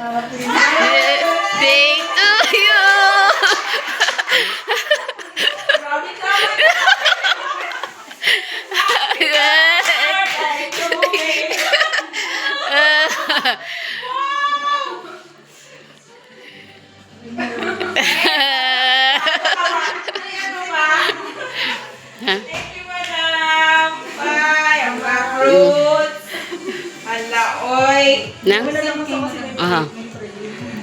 Thank to you. Thank you, madam. Bye. Ang mga fruits. Hala, oy. Nang? Aha.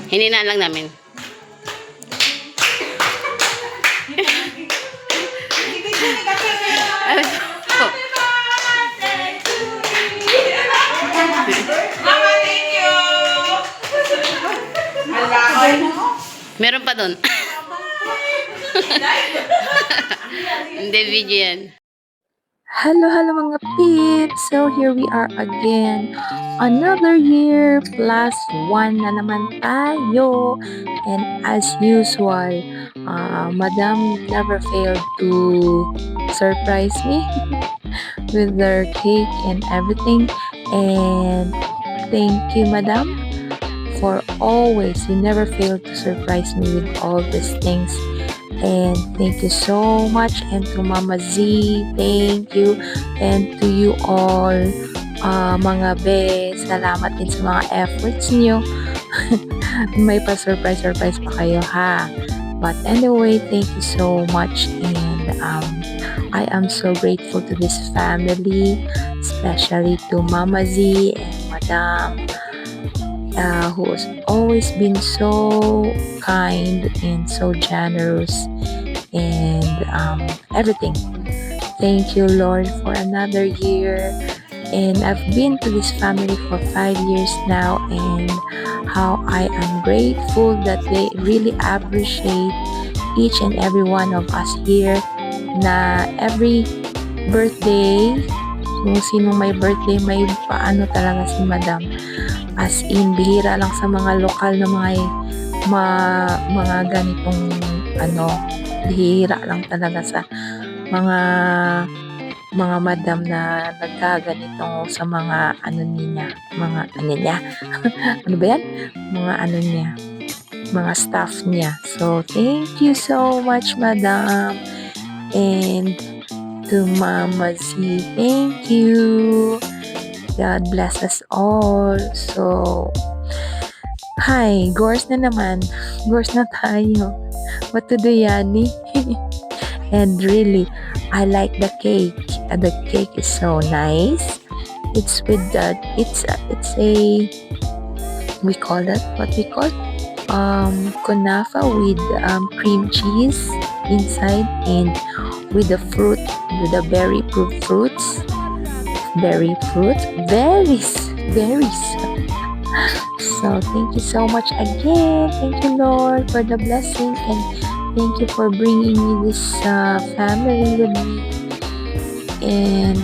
Hininaan lang namin. Mama, thank you. Hala, oy. Meron pa doon. Hindi, video yan. Hello, hello mga peeps! So here we are again. Another year plus one na naman tayo. And as usual, Madam never failed to surprise me with their cake and everything. And thank you, Madam, for always. You never failed to surprise me with all these things. And thank you so much. And to Mama Z, thank you. And to you all, mga be, salamat din sa mga efforts niyo. May pa-surprise pa kayo, ha? But anyway, thank you so much. And I am so grateful to this family, especially to Mama Z and Madam, who has always been so kind and so generous and everything. Thank you, Lord, for another year. And I've been to this family for 5 years now, and how I am grateful that they really appreciate each and every one of us here, na every birthday, kung sinong may birthday, may paano talaga si Madam. As in, bihira lang sa mga lokal na mga ganitong bihira lang talaga sa mga madam na nagkaganito sa mga niya, ano ba yan? Mga staff niya. So, thank you so much, Madam. And to Mama Z, thank you. God bless us all. So, hi, Gors na naman. Gors na tayo. What to do, Yani? And really, I like the cake. The cake is so nice. It's with the, it's a, we call it, what we call? Kunafa with cream cheese inside, and with the fruit, with the berries. So thank you so much again. Thank you, Lord, for the blessing, and thank you for bringing me this family with me. And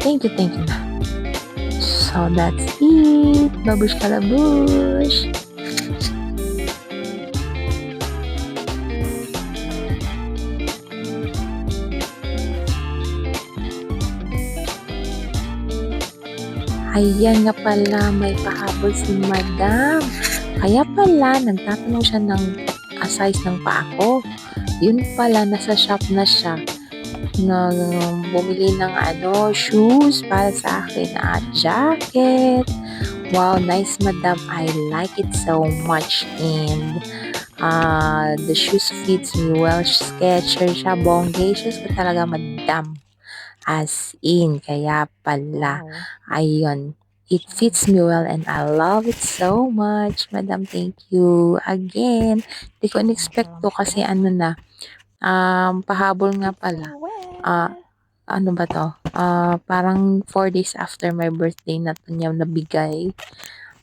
thank you. So that's it. Babush kalabush. Ayan nga pala, may pahabol si Madam. Kaya pala, nagtatanong siya ng size ng paa ko. Yun pala, nasa shop na siya. Bumili ng shoes para sa akin at jacket. Wow, nice, Madam. I like it so much. And the shoes fits me well. Skechers siya, bonggacious ka talaga, Madam. As in, kaya pala, ayun, it fits me well and I love it so much. Madam, thank you again. Di ko in-expect to kasi pahabol nga pala. Ano ba to? Parang 4 days after my birthday na to niya nabigay.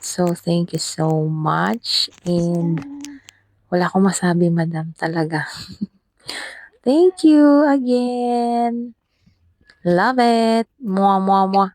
So, thank you so much. And wala akong masabi, Madam, talaga. Thank you again. Love it. Mwah, mwah, mwah.